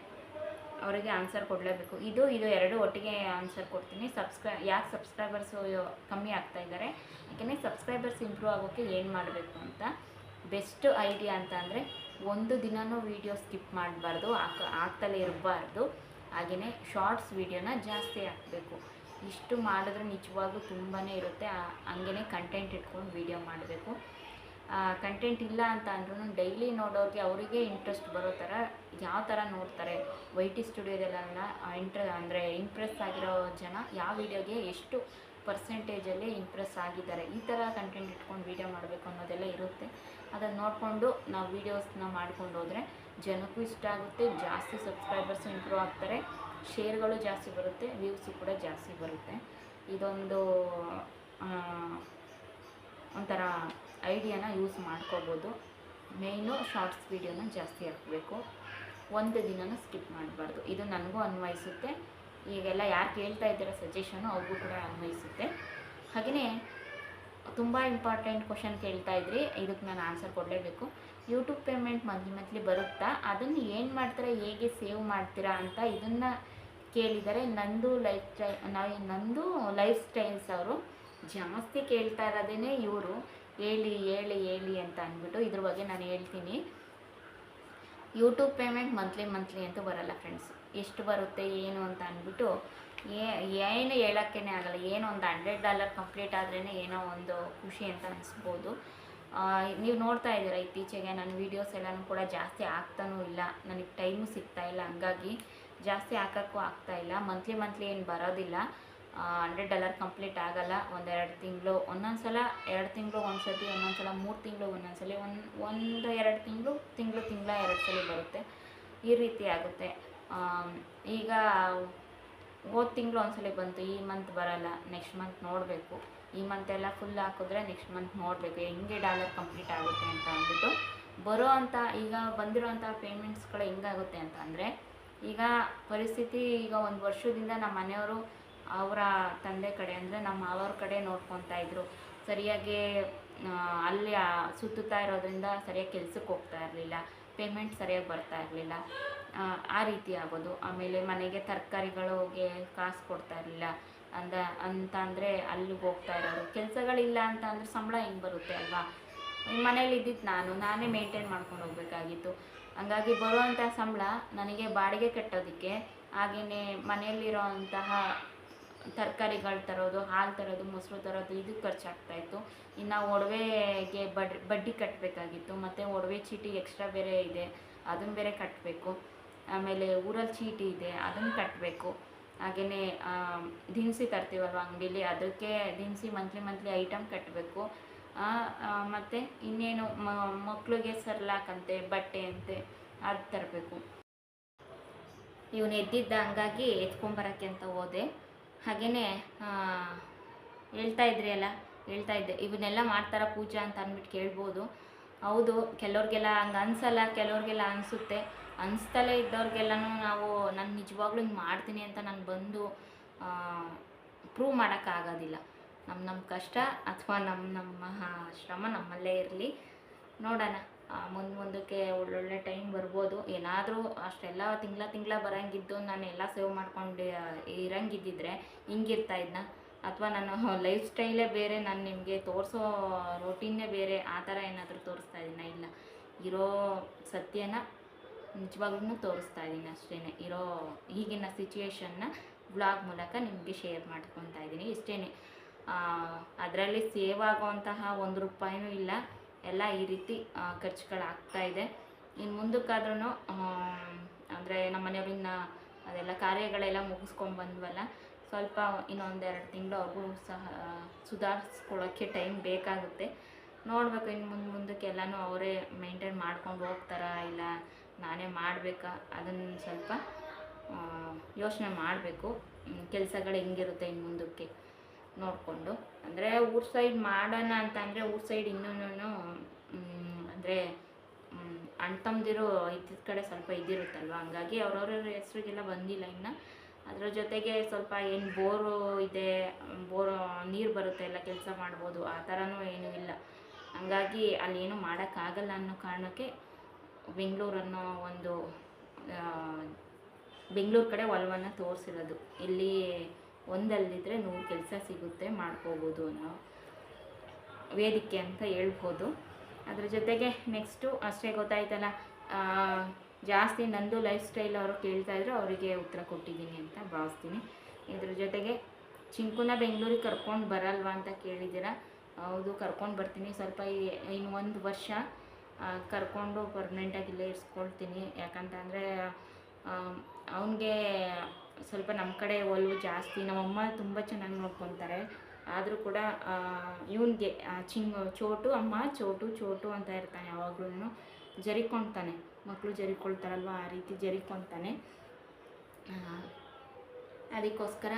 ಅವರಿಗೆ ಆನ್ಸರ್ ಕೊಡಲೇಬೇಕು. ಇದು ಎರಡು ಒಟ್ಟಿಗೆ ಆನ್ಸರ್ ಕೊಡ್ತೀನಿ. ಯಾಕೆ ಸಬ್ಸ್ಕ್ರೈಬರ್ಸು ಕಮ್ಮಿ ಆಗ್ತಾ ಇದ್ದಾರೆ, ಯಾಕೆಂದರೆ ಸಬ್ಸ್ಕ್ರೈಬರ್ಸ್ ಇಂಪ್ರೂವ್ ಆಗೋಕ್ಕೆ ಏನು ಮಾಡಬೇಕು ಅಂತ. ಬೆಸ್ಟ್ ಐಡಿಯಾ ಅಂತ ಅಂದರೆ, ಒಂದು ದಿನವೂ ವೀಡಿಯೋ ಸ್ಕಿಪ್ ಮಾಡಬಾರ್ದು, ಆಗ್ತಲೇ ಇರಬಾರ್ದು. ಹಾಗೆಯೇ ಶಾರ್ಟ್ಸ್ ವೀಡಿಯೋನ ಜಾಸ್ತಿ ಹಾಕಬೇಕು. ಇಷ್ಟು ಮಾಡಿದ್ರೆ ನಿಜವಾಗ್ಲೂ ತುಂಬಾ ಇರುತ್ತೆ. ಹಂಗೇ ಕಂಟೆಂಟ್ ಇಟ್ಕೊಂಡು ವೀಡಿಯೋ ಮಾಡಬೇಕು. ಕಂಟೆಂಟ್ ಇಲ್ಲ ಅಂತ ಅಂದ್ರೂ ಡೈಲಿ ನೋಡೋರಿಗೆ ಅವರಿಗೆ ಇಂಟ್ರೆಸ್ಟ್ ಬರೋ ಥರ ಯಾವ ಥರ ನೋಡ್ತಾರೆ. YT ಸ್ಟುಡಿಯೋದಲ್ಲೆಲ್ಲ ಇಂಪ್ರೆಸ್ ಆಗಿರೋ ಜನ ಯಾವ ವೀಡಿಯೋಗೆ ಎಷ್ಟು ಪರ್ಸೆಂಟೇಜಲ್ಲಿ ಇಂಪ್ರೆಸ್ ಆಗಿದ್ದಾರೆ, ಈ ಥರ ಕಂಟೆಂಟ್ ಇಟ್ಕೊಂಡು ವೀಡಿಯೋ ಮಾಡಬೇಕು ಅನ್ನೋದೆಲ್ಲ ಇರುತ್ತೆ. ಅದನ್ನು ನೋಡಿಕೊಂಡು ನಾವು ವೀಡಿಯೋಸ್ನ ಮಾಡ್ಕೊಂಡು ಹೋದರೆ ಜನಕ್ಕೂ ಇಷ್ಟ ಆಗುತ್ತೆ, ಜಾಸ್ತಿ ಸಬ್ಸ್ಕ್ರೈಬರ್ಸು ಇಂಪ್ರೂವ್ ಆಗ್ತಾರೆ, ಶೇರ್ಗಳು ಜಾಸ್ತಿ ಬರುತ್ತೆ, ವ್ಯೂಸು ಕೂಡ ಜಾಸ್ತಿ ಬರುತ್ತೆ. ಇದೊಂದು ಒಂಥರ ಐಡಿಯಾನ ಯೂಸ್ ಮಾಡ್ಕೋಬೋದು. ಮೇಯ್ನು ಶಾರ್ಟ್ಸ್ ವೀಡಿಯೋನ ಜಾಸ್ತಿ ಹಾಕಬೇಕು, ಒಂದು ದಿನನೂ ಸ್ಕಿಪ್ ಮಾಡಬಾರ್ದು. ಇದು ನನಗೂ ಅನ್ವಯಿಸುತ್ತೆ. ಈಗೆಲ್ಲ ಯಾರು ಕೇಳ್ತಾ ಇದ್ದೀರ ಸಜೆಷನು ಅವ್ರಿಗೂ ಕೂಡ ಅನ್ವಯಿಸುತ್ತೆ. ಹಾಗೆಯೇ ತುಂಬ ಇಂಪಾರ್ಟೆಂಟ್ ಕ್ವಶನ್ ಕೇಳ್ತಾ ಇದ್ರಿ, ಇದಕ್ಕೆ ನಾನು ಆನ್ಸರ್ ಕೊಡಲೇಬೇಕು. ಯೂಟ್ಯೂಬ್ ಪೇಮೆಂಟ್ ಮಂತ್ಲಿ ಬರುತ್ತಾ? ಅದನ್ನು ಏನು ಮಾಡ್ತಾರೆ, ಹೇಗೆ ಸೇವ್ ಮಾಡ್ತೀರಾ ಅಂತ ಇದನ್ನು ಕೇಳಿದರೆ ನಂದು ಲೈಫ್ ಸ್ಟೈಲ್ಸ್ ಅವರು ಜಾಸ್ತಿ ಕೇಳ್ತಾ ಇರೋದೇ ಇವರು. ಹೇಳಿ ಅಂತ ಅಂದ್ಬಿಟ್ಟು ಇದ್ರ ಬಗ್ಗೆ ನಾನು ಹೇಳ್ತೀನಿ. ಯೂಟ್ಯೂಬ್ ಪೇಮೆಂಟ್ ಮಂತ್ಲಿ ಅಂತೂ ಬರಲ್ಲ ಫ್ರೆಂಡ್ಸ್. ಎಷ್ಟು ಬರುತ್ತೆ ಏನು ಅಂತ ಅಂದ್ಬಿಟ್ಟು ಏನು ಹೇಳೋಕ್ಕೇ ಆಗಲ್ಲ. ಏನೋ ಒಂದು $100 ಕಂಪ್ಲೀಟ್ ಆದ್ರೇ ಏನೋ ಒಂದು ಖುಷಿ ಅಂತ ಅನಿಸ್ಬೋದು. ನೀವು ನೋಡ್ತಾ ಇದ್ದೀರಾ ಇತ್ತೀಚೆಗೆ ನನ್ನ ವೀಡಿಯೋಸ್ ಎಲ್ಲನೂ ಕೂಡ ಜಾಸ್ತಿ ಆಗ್ತಾನೂ ಇಲ್ಲ, ನನಗೆ ಟೈಮು ಸಿಗ್ತಾ ಇಲ್ಲ, ಹಂಗಾಗಿ ಜಾಸ್ತಿ ಹಾಕೋಕ್ಕೂ ಆಗ್ತಾಯಿಲ್ಲ. ಮಂತ್ಲಿ ಏನು ಬರೋದಿಲ್ಲ. $100 ಕಂಪ್ಲೀಟ್ ಆಗಲ್ಲ. 1-2 ತಿಂಗಳು, ಒಂದೊಂದು ಸಲ 2 ತಿಂಗಳು ಒಂದ್ಸತಿ, ಒಂದೊಂದು ಸಲ 3 ತಿಂಗಳು ಒಂದೊಂದ್ಸಲಿ, 1-2 ತಿಂಗಳು 2 ಸಲ ಬರುತ್ತೆ. ಈ ರೀತಿ ಆಗುತ್ತೆ. ಈಗ ಹೋದ ತಿಂಗಳು ಒಂದ್ಸಲ ಬಂತು, ಈ ಮಂತ್ ಬರಲ್ಲ, ನೆಕ್ಸ್ಟ್ ಮಂತ್ ನೋಡಬೇಕು. ಈ ಮಂತೆಲ್ಲ ಫುಲ್ ಹಾಕಿದ್ರೆ ನೆಕ್ಸ್ಟ್ ಮಂತ್ ನೋಡಬೇಕು ಹೆಂಗೆ $1 ಕಂಪ್ಲೀಟ್ ಆಗುತ್ತೆ ಅಂತ ಅಂದ್ಬಿಟ್ಟು. ಈಗ ಬಂದಿರೋಂಥ ಪೇಮೆಂಟ್ಸ್ಗಳು ಹೆಂಗಾಗುತ್ತೆ ಅಂತ ಅಂದರೆ, ಈಗ ಪರಿಸ್ಥಿತಿ ಈಗ 1 ವರ್ಷದಿಂದ ನಮ್ಮ ಮನೆಯವರು ಅವರ ತಂದೆ ಕಡೆ ಅಂದರೆ ನಮ್ಮ ಮಾವವ್ರ ಕಡೆ ನೋಡ್ಕೊತಾ ಇದ್ರು. ಸರಿಯಾಗಿ ಅಲ್ಲಿ ಸುತ್ತುತ್ತಾ ಇರೋದ್ರಿಂದ ಸರಿಯಾಗಿ ಕೆಲ್ಸಕ್ಕೆ ಹೋಗ್ತಾ ಇರಲಿಲ್ಲ, ಪೇಮೆಂಟ್ ಸರಿಯಾಗಿ ಬರ್ತಾ ಇರಲಿಲ್ಲ. ಆ ರೀತಿ ಆಗೋದು. ಆಮೇಲೆ ಮನೆಗೆ ತರಕಾರಿಗಳಿಗೆ ಕಾಸು ಕೊಡ್ತಾ ಇರಲಿಲ್ಲ ಅಂತ ಅಂದರೆ ಅಲ್ಲಿಗೆ ಹೋಗ್ತಾ ಇರೋರು. ಕೆಲಸಗಳಿಲ್ಲ ಅಂತ ಅಂದರೆ ಸಂಬಳ ಹೆಂಗೆ ಬರುತ್ತೆ ಅಲ್ವಾ? ಮನೇಲಿ ಇದ್ದಿದ್ದು ನಾನೇ ಮೇಂಟೈನ್ ಮಾಡ್ಕೊಂಡು ಹೋಗ್ಬೇಕಾಗಿತ್ತು. ಹಂಗಾಗಿ ಬರುವಂಥ ಸಂಬಳ ನನಗೆ ಬಾಡಿಗೆ ಕಟ್ಟೋದಕ್ಕೆ, ಹಾಗೆಯೇ ಮನೆಯಲ್ಲಿರೋ ಅಂತಹ ತರಕಾರಿಗಳು ತರೋದು, ಹಾಲು ತರೋದು, ಮೊಸರು ತರೋದು, ಇದಕ್ಕೆ ಖರ್ಚಾಗ್ತಾಯಿತ್ತು. ಇನ್ನು ಒಡವೆಗೆ ಬಡ್ಡಿ ಕಟ್ಟಬೇಕಾಗಿತ್ತು. ಮತ್ತು ಒಡವೆ ಚೀಟಿ ಎಕ್ಸ್ಟ್ರಾ ಬೇರೆ ಇದೆ, ಅದನ್ನು ಬೇರೆ ಕಟ್ಟಬೇಕು. ಆಮೇಲೆ ಊರಲ್ಲಿ ಚೀಟಿ ಇದೆ, ಅದನ್ನು ಕಟ್ಟಬೇಕು. ಹಾಗೆಯೇ ದಿನಸಿ ತರ್ತೀವಲ್ವ ಅಂಗಡೀಲಿ, ಅದಕ್ಕೆ ದಿನಸಿ ಮಂತ್ಲಿ ಐಟಮ್ ಕಟ್ಟಬೇಕು. ಮತ್ತು ಇನ್ನೇನು ಮಕ್ಕಳಿಗೆ ಸರ್ಲಾಕಂತೆ, ಬಟ್ಟೆ ಅಂತೆ ಅದು ತರಬೇಕು. ಇವನು ಎದ್ದಿದ್ದ, ಹಂಗಾಗಿ ಎತ್ಕೊಂಬರೋಕ್ಕೆ ಅಂತ ಹೋದೆ. ಹಾಗೆಯೇ ಹೇಳ್ತಾ ಇದ್ದೆ ಇವನ್ನೆಲ್ಲ ಮಾಡ್ತಾರ ಪೂಜಾ ಅಂತ ಅಂದ್ಬಿಟ್ಟು ಕೇಳ್ಬೋದು. ಹೌದು, ಕೆಲವ್ರಿಗೆಲ್ಲ ಹಂಗೆ ಅನಿಸಲ್ಲ, ಕೆಲವ್ರಿಗೆಲ್ಲ ಅನಿಸುತ್ತೆ. ಅನಿಸ್ತಲೇ ಇದ್ದವ್ರಿಗೆಲ್ಲನೂ ನಾವು ನಾನು ನಿಜವಾಗ್ಲೂ ಹಿಂಗೆ ಮಾಡ್ತೀನಿ ಅಂತ ನಾನು ಬಂದು ಪ್ರೂವ್ ಮಾಡೋಕ್ಕಾಗೋದಿಲ್ಲ. ನಮ್ಮ ಕಷ್ಟ ಅಥವಾ ನಮ್ಮ ಶ್ರಮ ನಮ್ಮಲ್ಲೇ ಇರಲಿ. ನೋಡೋಣ, ಮುಂದಕ್ಕೆ ಒಳ್ಳೊಳ್ಳೆ ಟೈಮ್ ಬರ್ಬೋದು. ಏನಾದರೂ ಅಷ್ಟೆಲ್ಲ ತಿಂಗಳ ಬರೋಂಗಿದ್ದು ನಾನು ಎಲ್ಲ ಸೇವ್ ಮಾಡ್ಕೊಂಡು ಇರೋಂಗಿದ್ದಿದ್ರೆ ಹಿಂಗಿರ್ತಾ ಇದ್ನ, ಅಥವಾ ನಾನು ಲೈಫ್ ಸ್ಟೈಲೇ ಬೇರೆ, ನಾನು ನಿಮಗೆ ತೋರಿಸೋ ರೊಟೀನೇ ಬೇರೆ, ಆ ಥರ ಏನಾದರೂ ತೋರಿಸ್ತಾ ಇದ್ದೀನ? ಇಲ್ಲ, ಇರೋ ಸತ್ಯನ ನಿಜವಾಗ್ಲೂ ತೋರಿಸ್ತಾ ಇದ್ದೀನಿ ಅಷ್ಟೇ. ಇರೋ ಈಗಿನ ಸಿಚುವೇಶನ್ನ ಬ್ಲಾಗ್ ಮೂಲಕ ನಿಮಗೆ ಶೇರ್ ಮಾಡ್ಕೊತಾ ಇದ್ದೀನಿ ಇಷ್ಟೇ. ಅದರಲ್ಲಿ ಸೇವ್ ಆಗೋವಂತಹ ₹1 ಇಲ್ಲ, ಎಲ್ಲ ಈ ರೀತಿ ಖರ್ಚುಗಳಾಗ್ತಾಯಿದೆ. ಇನ್ನು ಮುಂದಕ್ಕಾದ್ರೂ ಅಂದರೆ ನಮ್ಮ ಮನೆಯವ್ರನ್ನ ಅದೆಲ್ಲ ಕಾರ್ಯಗಳೆಲ್ಲ ಮುಗಿಸ್ಕೊಂಡ್ಬಂದ್ವಲ್ಲ, ಸ್ವಲ್ಪ ಇನ್ನೊಂದೆರಡು ತಿಂಗಳು ಅವ್ರಿಗೂ ಸಹ ಸುಧಾರಿಸ್ಕೊಳ್ಳೋಕ್ಕೆ ಟೈಮ್ ಬೇಕಾಗುತ್ತೆ. ನೋಡಬೇಕು ಇನ್ನು ಮುಂದಕ್ಕೆ ಎಲ್ಲನೂ ಅವರೇ ಮೇಂಟೈನ್ ಮಾಡ್ಕೊಂಡು ಹೋಗ್ತಾರಾ, ಇಲ್ಲ ನಾನೇ ಮಾಡಬೇಕಾ, ಅದನ್ನು ಸ್ವಲ್ಪ ಯೋಚನೆ ಮಾಡಬೇಕು. ಕೆಲಸಗಳು ಹೆಂಗಿರುತ್ತೆ ಇನ್ನು ಮುಂದಕ್ಕೆ ನೋಡಿಕೊಂಡು. ಅಂದರೆ ಊರ ಸೈಡ್ ಮಾಡೋಣ ಅಂತ ಅಂದರೆ ಊರ ಸೈಡ್ ಇನ್ನೂ ಅಂದರೆ ಅಣ್ಣ ತಮ್ಮದಿರು ಇದ್ದಿದ್ದ ಕಡೆ ಸ್ವಲ್ಪ ಇದಿರುತ್ತಲ್ವ, ಹಂಗಾಗಿ ಅವ್ರವ್ರ ಹೆಸ್ರಿಗೆಲ್ಲ ಬಂದಿಲ್ಲ ಇನ್ನು. ಅದರ ಜೊತೆಗೆ ಸ್ವಲ್ಪ ಏನು ಬೋರು ಇದೆ, ನೀರು ಬರುತ್ತೆ, ಎಲ್ಲ ಕೆಲಸ ಮಾಡ್ಬೋದು, ಆ ಥರನೂ ಏನೂ ಇಲ್ಲ. ಹಂಗಾಗಿ ಅಲ್ಲೇನೂ ಮಾಡೋಕ್ಕಾಗಲ್ಲ ಅನ್ನೋ ಕಾರಣಕ್ಕೆ ಬೆಂಗಳೂರನ್ನೋ ಒಂದು ಬೆಂಗಳೂರು ಕಡೆ ಒಲವನ್ನು ತೋರಿಸಿರೋದು. ಇಲ್ಲಿ ಒಂದಲ್ಲದಿದ್ದರೆ 100 ಕೆಲಸ ಸಿಗುತ್ತೆ, ಮಾಡ್ಕೋಬೋದು ಅನ್ನೋ ವೇದಿಕೆ ಅಂತ ಹೇಳ್ಬೋದು. ಅದ್ರ ಜೊತೆಗೆ ನೆಕ್ಸ್ಟು ಅಷ್ಟೇ, ಗೊತ್ತಾಯ್ತಲ್ಲ, ಜಾಸ್ತಿ ನಂದು ಲೈಫ್ ಸ್ಟೈಲ್ ಅವರು ಕೇಳ್ತಾಯಿದ್ರು, ಅವರಿಗೆ ಉತ್ತರ ಕೊಟ್ಟಿದ್ದೀನಿ ಅಂತ ಭಾವಿಸ್ತೀನಿ. ಇದ್ರ ಜೊತೆಗೆ ಚಿಂಕುನ ಬೆಂಗಳೂರಿಗೆ ಕರ್ಕೊಂಡು ಬರಲ್ವಾ ಅಂತ ಕೇಳಿದ್ದೀರಾ. ಹೌದು, ಕರ್ಕೊಂಡು ಬರ್ತೀನಿ. ಸ್ವಲ್ಪ ಇನ್ನು 1 ವರ್ಷ ಕರ್ಕೊಂಡು ಪರ್ಮನೆಂಟಾಗಿ ಇಲ್ಲೇ ಇರಿಸ್ಕೊಳ್ತೀನಿ. ಯಾಕಂತಂದರೆ ಅವನಿಗೆ ಸ್ವಲ್ಪ ನಮ್ಮ ಕಡೆ ಒಲವು ಜಾಸ್ತಿ. ನಮ್ಮಮ್ಮ ತುಂಬ ಚೆನ್ನಾಗಿ ನೋಡ್ಕೊತಾರೆ. ಆದರೂ ಕೂಡ ಇವನಿಗೆ ಚೋಟು ಅಮ್ಮ ಚೋಟು ಅಂತ ಇರ್ತಾನೆ. ಯಾವಾಗ್ಲೂ ಜರಿಕೊಳ್ತಾನೆ, ಮಕ್ಕಳು ಜರಿಕೊಳ್ತಾರಲ್ವ ಆ ರೀತಿ ಜರಿಕೊಳ್ತಾನೆ. ಅದಕ್ಕೋಸ್ಕರ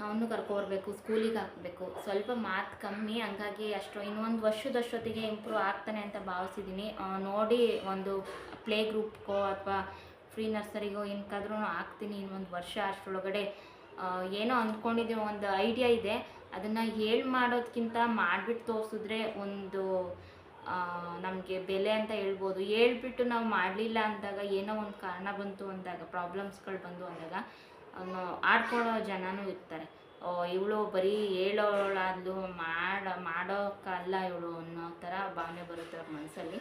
ಅವನು ಕರ್ಕೊಬರ್ಬೇಕು, ಸ್ಕೂಲಿಗೆ ಹಾಕಬೇಕು. ಸ್ವಲ್ಪ ಮಾತು ಕಮ್ಮಿ, ಹಂಗಾಗಿ ಇನ್ನೊಂದು ವರ್ಷದಷ್ಟೊತ್ತಿಗೆ ಇಂಪ್ರೂವ್ ಆಗ್ತಾನೆ ಅಂತ ಭಾವಿಸಿದ್ದೀನಿ. ನೋಡಿ ಒಂದು ಪ್ಲೇ ಗ್ರೂಪ್ಗೋ ಅಥವಾ ಫ್ರೀ ನರ್ಸರಿಗೋ ಏನಕ್ಕಾದ್ರೂ ಹಾಕ್ತೀನಿ ಇನ್ನೊಂದು ವರ್ಷ. ಅಷ್ಟರೊಳಗಡೆ ಏನೋ ಅಂದ್ಕೊಂಡಿದ್ದೀವಿ, ಒಂದು ಐಡಿಯಾ ಇದೆ. ಅದನ್ನು ಮಾಡೋದಕ್ಕಿಂತ ಮಾಡಿಬಿಟ್ಟು ತೋರಿಸಿದ್ರೆ ಒಂದು ನಮಗೆ ಬೆಲೆ ಅಂತ ಹೇಳ್ಬೋದು. ಹೇಳ್ಬಿಟ್ಟು ನಾವು ಮಾಡಲಿಲ್ಲ ಅಂದಾಗ, ಏನೋ ಒಂದು ಕಾರಣ ಬಂತು ಅಂದಾಗ, ಪ್ರಾಬ್ಲಮ್ಸ್ಗಳು ಬಂದು ಅಂದಾಗ ಆಡ್ಕೊಳ್ಳೋ ಜನನೂ ಇರ್ತಾರೆ. ಇವಳು ಬರೀ ಹೇಳೋಳಾದ್ಲು, ಮಾಡೋಕ್ಕಲ್ಲ ಇವಳು ಅನ್ನೋ ಥರ ಭಾವನೆ ಬರುತ್ತೆ ಅವ್ರ ಮನಸ್ಸಲ್ಲಿ.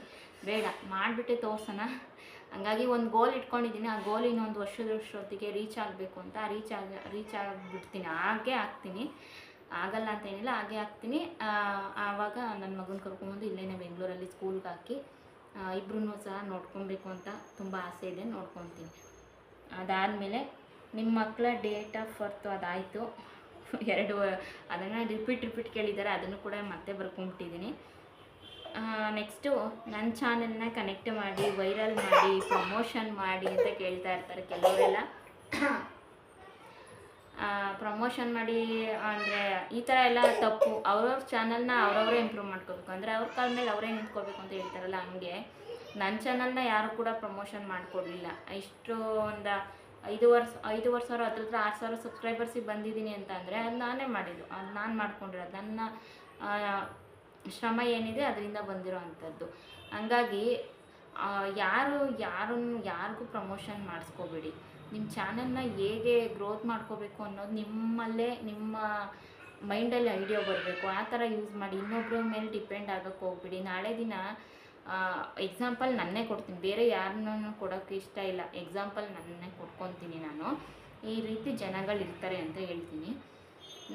ಬೇಡ, ಮಾಡಿಬಿಟ್ಟೆ ತೋರ್ಸೋಣ. ಹಂಗಾಗಿ ಒಂದು ಗೋಲ್ ಇಟ್ಕೊಂಡಿದ್ದೀನಿ. ಆ ಗೋಲ್ ಇನ್ನೊಂದು ವರ್ಷದಷ್ಟೊತ್ತಿಗೆ ರೀಚ್ ಆಗಬೇಕು ಅಂತ. ರೀಚ್ ಆಗಿಬಿಡ್ತೀನಿ, ಹಾಗೇ ಆಗ್ತೀನಿ. ಆಗಲ್ಲ ಅಂತ ಏನಿಲ್ಲ, ಹಾಗೆ ಆಗ್ತೀನಿ. ಆವಾಗ ನನ್ನ ಮಗನ ಕರ್ಕೊಂಬಂದು ಇಲ್ಲೇ ಬೆಂಗಳೂರಲ್ಲಿ ಸ್ಕೂಲ್ಗೆ ಹಾಕಿ ಇಬ್ಬರೂ ಸಹ ನೋಡ್ಕೊಬೇಕು ಅಂತ ತುಂಬ ಆಸೆ ಇದೆ. ನೋಡ್ಕೊತೀನಿ. ಅದಾದಮೇಲೆ ನಿಮ್ಮ ಮಕ್ಕಳ ಡೇಟ್ ಆಫ್ ಬರ್ತು ಅದಾಯಿತು. ಅದನ್ನು ರಿಪೀಟ್ ಕೇಳಿದ್ದಾರೆ, ಅದನ್ನು ಕೂಡ ಮತ್ತೆ ಬರ್ಕೊಂಬಿಟ್ಟಿದ್ದೀನಿ. ನೆಕ್ಸ್ಟು ನನ್ನ ಚಾನೆಲ್ನ ಕನೆಕ್ಟ್ ಮಾಡಿ, ವೈರಲ್ ಮಾಡಿ, ಪ್ರಮೋಷನ್ ಮಾಡಿ ಅಂತ ಕೇಳ್ತಾ ಇರ್ತಾರೆ ಕೆಲವರೆಲ್ಲ. ಪ್ರಮೋಷನ್ ಮಾಡಿ ಅಂದರೆ ಈ ಥರ ಎಲ್ಲ ತಪ್ಪು. ಅವ್ರವ್ರ ಚಾನಲ್ನ ಅವ್ರವರೇ ಇಂಪ್ರೂವ್ ಮಾಡ್ಕೋಬೇಕು. ಅಂದರೆ ಅವ್ರ ಕಾಲ ಮೇಲೆ ಅವರೇ ನಿಂತ್ಕೋಬೇಕು ಅಂತ ಹೇಳ್ತಾರಲ್ಲ, ಹಂಗೆ ನನ್ನ ಚಾನಲ್ನ ಯಾರು ಕೂಡ ಪ್ರಮೋಷನ್ ಮಾಡಿಕೊಡ್ಲಿಲ್ಲ. ಇಷ್ಟು ಒಂದು 5 ವರ್ಷ 6,000 ಸಬ್ಸ್ಕ್ರೈಬರ್ಸಿಗೆ ಬಂದಿದ್ದೀನಿ ಅಂತ ಅಂದರೆ ಅದು ನಾನೇ ಮಾಡಿದ್ದು, ಅದು ನಾನು ಮಾಡ್ಕೊಂಡಿರೋದು, ನನ್ನ ಶ್ರಮ ಏನಿದೆ ಅದರಿಂದ ಬಂದಿರೋ ಅಂಥದ್ದು. ಹಂಗಾಗಿ ಯಾರಿಗೂ ಪ್ರಮೋಷನ್ ಮಾಡಿಸ್ಕೋಬೇಡಿ. ನಿಮ್ಮ ಚಾನಲ್ನ ಹೇಗೆ ಗ್ರೋತ್ ಮಾಡ್ಕೋಬೇಕು ಅನ್ನೋದು ನಿಮ್ಮಲ್ಲೇ, ನಿಮ್ಮ ಮೈಂಡಲ್ಲಿ ಐಡಿಯಾ ಬರಬೇಕು. ಆ ಥರ ಯೂಸ್ ಮಾಡಿ. ಇನ್ನೊಬ್ಬರ ಮೇಲೆ ಡಿಪೆಂಡ್ ಆಗೋಕ್ಕೆ ಹೋಗ್ಬಿಡಿ. ನಾಳೆ ದಿನ ಎಕ್ಸಾಂಪಲ್ ನನ್ನೇ ಕೊಡ್ತೀನಿ, ಬೇರೆ ಯಾರನ್ನೂ ಕೊಡೋಕ್ಕೆ ಇಷ್ಟ ಇಲ್ಲ. ಎಕ್ಸಾಂಪಲ್ ನನ್ನೇ ಕೊಟ್ಕೊತೀನಿ. ನಾನು ಈ ರೀತಿ ಜನಗಳಿರ್ತಾರೆ ಅಂತ ಹೇಳ್ತೀನಿ.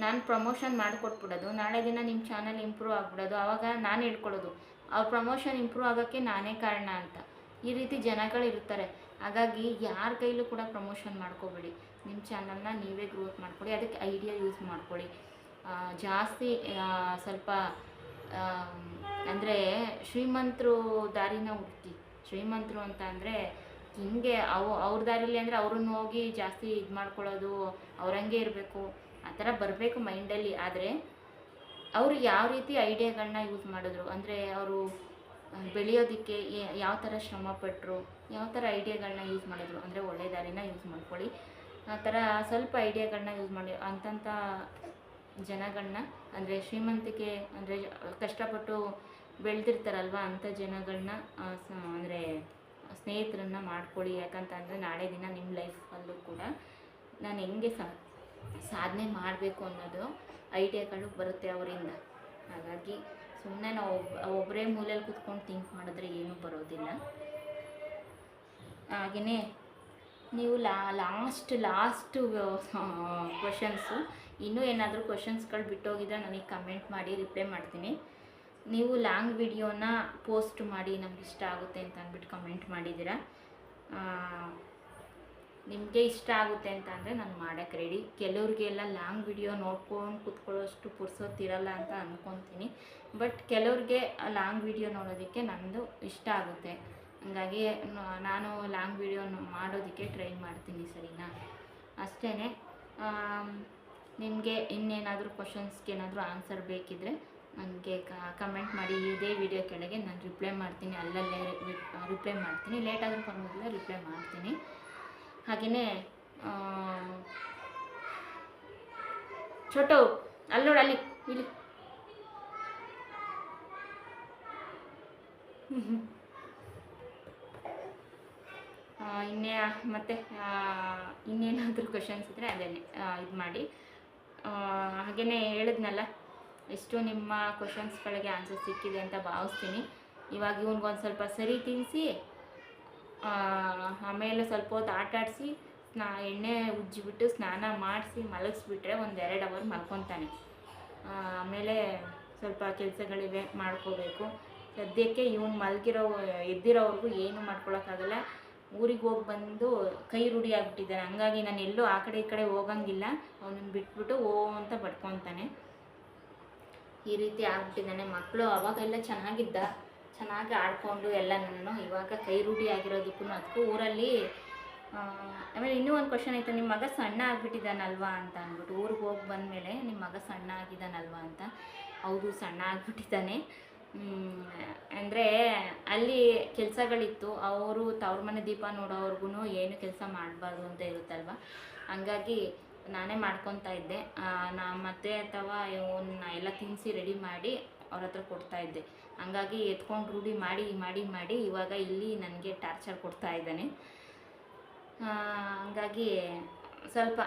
ನಾನು ಪ್ರಮೋಷನ್ ಮಾಡಿಕೊಟ್ಬಿಡೋದು, ನಾಳೆ ದಿನ ನಿಮ್ಮ ಚಾನಲ್ ಇಂಪ್ರೂವ್ ಆಗಿಬಿಡೋದು. ಆವಾಗ ನಾನು ಹೇಳ್ಕೊಳ್ಳೋದು ಅವ್ರ ಪ್ರಮೋಷನ್ ಇಂಪ್ರೂವ್ ಆಗೋಕ್ಕೆ ನಾನೇ ಕಾರಣ ಅಂತ. ಈ ರೀತಿ ಜನಗಳಿರ್ತಾರೆ. ಹಾಗಾಗಿ ಯಾರ ಕೈಲೂ ಕೂಡ ಪ್ರಮೋಷನ್ ಮಾಡ್ಕೋಬೇಡಿ. ನಿಮ್ಮ ಚಾನಲ್ನ ನೀವೇ ಗ್ರೋತ್ ಮಾಡ್ಕೊಳ್ಳಿ. ಅದಕ್ಕೆ ಐಡಿಯಾ ಯೂಸ್ ಮಾಡ್ಕೊಳ್ಳಿ. ಜಾಸ್ತಿ ಸ್ವಲ್ಪ ಅಂದರೆ ಶ್ರೀಮಂತರು ದಾರಿನ ಹುಡುಕಿ. ಶ್ರೀಮಂತರು ಅಂತ ಅಂದರೆ ಹಿಂಗೆ ಅವ್ರ ದಾರಿಲಿ ಅಂದರೆ ಅವ್ರನ್ನ ಹೋಗಿ ಜಾಸ್ತಿ ಇದು ಮಾಡ್ಕೊಳ್ಳೋದು, ಅವ್ರಂಗೆ ಇರಬೇಕು, ಆ ಥರ ಬರಬೇಕು ಮೈಂಡಲ್ಲಿ. ಆದರೆ ಅವರು ಯಾವ ರೀತಿ ಐಡಿಯಾಗಳನ್ನ ಯೂಸ್ ಮಾಡಿದ್ರು, ಅಂದರೆ ಅವರು ಬೆಳೆಯೋದಕ್ಕೆ ಯಾವ ಥರ ಶ್ರಮ ಪಟ್ಟರು, ಯಾವ ಥರ ಐಡಿಯಾಗಳನ್ನ ಯೂಸ್ ಮಾಡಿದ್ರು, ಅಂದರೆ ಒಳ್ಳೆ ದಾರಿನ ಯೂಸ್ ಮಾಡ್ಕೊಳ್ಳಿ. ಆ ಥರ ಸ್ವಲ್ಪ ಐಡಿಯಾಗಳನ್ನ ಯೂಸ್ ಮಾಡಿ ಅಂತಂಥ ಜನಗಳನ್ನ, ಅಂದರೆ ಶ್ರೀಮಂತಿಕೆ ಅಂದರೆ ಕಷ್ಟಪಟ್ಟು ಬೆಳೆದಿರ್ತಾರಲ್ವ ಅಂಥ ಜನಗಳನ್ನ ಅಂದರೆ ಸ್ನೇಹಿತರನ್ನ ಮಾಡ್ಕೊಳ್ಳಿ. ಯಾಕಂತಂದರೆ ನಾಳೆ ದಿನ ನಿಮ್ಮ ಲೈಫಲ್ಲೂ ಕೂಡ ನಾನು ಹೆಂಗೆ ಸಾಧನೆ ಮಾಡಬೇಕು ಅನ್ನೋದು ಐಡಿಯಾಗಳು ಬರುತ್ತೆ ಅವರಿಂದ. ಹಾಗಾಗಿ ಸುಮ್ಮನೆ ನಾವು ಒಬ್ಬರೇ ಮೂಲೆಯಲ್ಲಿ ಕೂತ್ಕೊಂಡು ಥಿಂಕ್ ಮಾಡಿದ್ರೆ ಏನೂ ಬರೋದಿಲ್ಲ. ಹಾಗೆಯೇ ನೀವು ಲಾಸ್ಟು ಕ್ವಶನ್ಸು, ಇನ್ನೂ ಏನಾದರೂ ಕ್ವಶನ್ಸ್ಗಳು ಬಿಟ್ಟೋಗಿದ್ರೆ ನನಗೆ ಕಮೆಂಟ್ ಮಾಡಿ, ರಿಪ್ಲೈ ಮಾಡ್ತೀನಿ. ನೀವು ಲಾಂಗ್ ವಿಡಿಯೋನ ಪೋಸ್ಟ್ ಮಾಡಿ ನಮ್ಗೆ ಇಷ್ಟ ಆಗುತ್ತೆ ಅಂತ ಅಂದ್ಬಿಟ್ಟು ಕಮೆಂಟ್ ಮಾಡಿದ್ದೀರಾ. ನಿಮಗೆ ಇಷ್ಟ ಆಗುತ್ತೆ ಅಂತ ಅಂದರೆ ನಾನು ಮಾಡೋಕ್ಕೆ ರೆಡಿ. ಕೆಲವ್ರಿಗೆಲ್ಲ ಲಾಂಗ್ ವಿಡಿಯೋ ನೋಡ್ಕೊಂಡು ಕೂತ್ಕೊಳ್ಳೋಷ್ಟು ಪುರ್ಸೊತ್ತಿರಲ್ಲ ಅಂತ ಅಂದ್ಕೊತೀನಿ. ಬಟ್ ಕೆಲವ್ರಿಗೆ ಲಾಂಗ್ ವಿಡಿಯೋ ನೋಡೋದಕ್ಕೆ ನನ್ನದು ಇಷ್ಟ ಆಗುತ್ತೆ. ಹಾಗಾಗಿ ನಾನು ಲಾಂಗ್ ವಿಡಿಯೋ ಮಾಡೋದಕ್ಕೆ ಟ್ರೈ ಮಾಡ್ತೀನಿ, ಸರಿನಾ? ಅಷ್ಟೇ. ನಿಮಗೆ ಇನ್ನೇನಾದರೂ ಕ್ವಶನ್ಸ್ಗೆ ಏನಾದರೂ ಆನ್ಸರ್ ಬೇಕಿದ್ದರೆ ನನಗೆ ಕಮೆಂಟ್ ಮಾಡಿ. ಇದೇ ವಿಡಿಯೋ ಕೆಳಗೆ ನಾನು ರಿಪ್ಲೈ ಮಾಡ್ತೀನಿ, ಅಲ್ಲಲ್ಲೇ ರಿಪ್ಲೈ ಮಾಡ್ತೀನಿ. ಲೇಟಾದರೂ ಪರವಾಗಿಲ್ಲ, ರಿಪ್ಲೈ ಮಾಡ್ತೀನಿ. ಹಾಗೆಯೇ ಛೋಟು ಅಲ್ಲಿ ನೋಡಿ, ಅಲ್ಲಿ ಇಲ್ಲಿ ಮತ್ತೆ ಇನ್ನೇನಾದರೂ ಕ್ವಶನ್ಸ್ ಇದ್ದರೆ ಅದನ್ನೇ ಇದು ಮಾಡಿ. ಹಾಗೆಯೇ ಹೇಳಿದ್ನಲ್ಲ, ಎಷ್ಟು ನಿಮ್ಮ ಕ್ವಶನ್ಸ್ಗಳಿಗೆ ಆನ್ಸರ್ ಸಿಕ್ಕಿದೆ ಅಂತ ಭಾವಿಸ್ತೀನಿ. ಇವಾಗ ಇವ್ನಿಗೊಂದು ಸ್ವಲ್ಪ ಸರಿ ತಿನ್ನಿಸಿ, ಆಮೇಲೆ ಸ್ವಲ್ಪ ಹೊತ್ತು ಆಟಾಡಿಸಿ, ಎಣ್ಣೆ ಉಜ್ಜಿಬಿಟ್ಟು ಸ್ನಾನ ಮಾಡಿಸಿ ಮಲಗಿಸ್ಬಿಟ್ರೆ 1-2 ಅವರ್ ಮಲ್ಕೊತಾನೆ. ಆಮೇಲೆ ಸ್ವಲ್ಪ ಕೆಲಸಗಳಿವೆ ಮಾಡ್ಕೋಬೇಕು. ಸದ್ಯಕ್ಕೆ ಇವನು ಎದ್ದಿರೋವರೆಗೂ ಏನು ಮಾಡ್ಕೊಳಕ್ಕಾಗಲ್ಲ. ಊರಿಗೆ ಹೋಗಿ ಬಂದು ಕೈ ರೂಢಿ ಆಗಿಬಿಟ್ಟಿದ್ದಾನೆ. ಹಂಗಾಗಿ ನಾನು ಎಲ್ಲೂ ಆ ಕಡೆ ಈ ಕಡೆ ಹೋಗಂಗಿಲ್ಲ. ಅವನನ್ನು ಬಿಟ್ಬಿಟ್ಟು ಅಂತ ಬಡ್ಕೊತಾನೆ. ಈ ರೀತಿ ಆಗ್ಬಿಟ್ಟಿದ್ದಾನೆ. ಮಕ್ಕಳು ಅವಾಗೆಲ್ಲ ಚೆನ್ನಾಗಿ ಆಡಿಕೊಂಡು ಎಲ್ಲನೂ, ಇವಾಗ ಕೈ ರೂಢಿ ಆಗಿರೋದಕ್ಕೂ ಅದಕ್ಕೂ ಊರಲ್ಲಿ. ಆಮೇಲೆ ಇನ್ನೂ ಒಂದು ಕ್ವಶನ್ ಐತೆ, ನಿಮ್ಮ ಮಗ ಸಣ್ಣ ಆಗಿಬಿಟ್ಟಿದ್ದಾನಲ್ವಾ ಅಂತ ಅಂದ್ಬಿಟ್ಟು. ಊರಿಗೆ ಹೋಗಿ ಬಂದಮೇಲೆ ನಿಮ್ಮ ಮಗ ಸಣ್ಣ ಆಗಿದ್ದಾನಲ್ವಾ ಅಂತ. ಹೌದು, ಸಣ್ಣ ಆಗಿಬಿಟ್ಟಿದ್ದಾನೆ. ಅಂದರೆ ಅಲ್ಲಿ ಕೆಲಸಗಳಿತ್ತು. ಅವರು ತವ್ರ ಮನೆ ದೀಪ ನೋಡೋವ್ರಿಗೂ ಏನು ಕೆಲಸ ಮಾಡಬಾರ್ದು ಅಂತ ಇರುತ್ತಲ್ವ. ಹಂಗಾಗಿ ನಾನೇ ಮಾಡ್ಕೊತಾ ಇದ್ದೆ. ಮತ್ತೆ ಅಥವಾ ಇವನ್ನ ಎಲ್ಲ ತಿನ್ನಿಸಿ ರೆಡಿ ಮಾಡಿ ಅವ್ರ ಹತ್ರ ಕೊಡ್ತಾಯಿದ್ದೆ. ಹಂಗಾಗಿ ಎತ್ಕೊಂಡು ರೂಢಿ ಮಾಡಿ ಇವಾಗ ಇಲ್ಲಿ ನನಗೆ ಟಾರ್ಚರ್ ಕೊಡ್ತಾ ಇದ್ದಾನೆ. ಹಂಗಾಗಿ ಸ್ವಲ್ಪ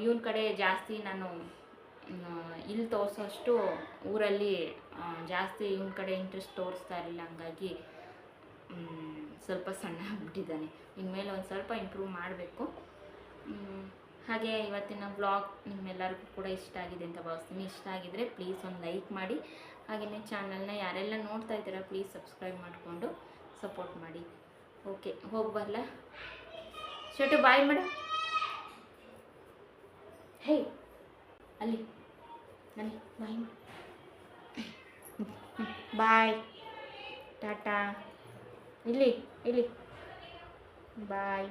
ಇವನ ಕಡೆ ಜಾಸ್ತಿ ನಾನು ಇಲ್ಲಿ ತೋರಿಸೋಷ್ಟು ಊರಲ್ಲಿ ಜಾಸ್ತಿ ಇವನ ಕಡೆ ಇಂಟ್ರೆಸ್ಟ್ ತೋರಿಸ್ತಾ ಇರಲಿಲ್ಲ. ಹಂಗಾಗಿ ಸ್ವಲ್ಪ ಸಣ್ಣ ಆಗಿಬಿಟ್ಟಿದ್ದಾನೆ. ಇನ್ಮೇಲೆ ಒಂದು ಸ್ವಲ್ಪ ಇಂಪ್ರೂವ್ ಮಾಡಬೇಕು. ಹಾಗೆ ಇವತ್ತಿನ ವ್ಲಾಗ್ ನಿಮ್ಮೆಲ್ಲರಿಗೂ ಕೂಡ ಇಷ್ಟ ಆಗಿದೆ ಅಂತ ಭಾವಿಸ್ತೀನಿ. ಇಷ್ಟ ಆಗಿದರೆ ಪ್ಲೀಸ್ ಒಂದು ಲೈಕ್ ಮಾಡಿ. ಹಾಗೆಯೇ ಚಾನಲ್ನ ಯಾರೆಲ್ಲ ನೋಡ್ತಾ ಇದ್ದೀರಾ ಪ್ಲೀಸ್ ಸಬ್ಸ್ಕ್ರೈಬ್ ಮಾಡಿಕೊಂಡು ಸಪೋರ್ಟ್ ಮಾಡಿ. ಓಕೆ, ಹೋಗಿ ಬರಲ್ಲ ಶೋಟು, ಬಾಯ್ ಮೇಡಮ್. ಹೇ ಅಲ್ಲಿ ಅಲ್ಲಿ ಬಾಯ್ ಬಾಯ್, ಟಾಟಾ. ಇಲ್ಲಿ ಬಾಯ್.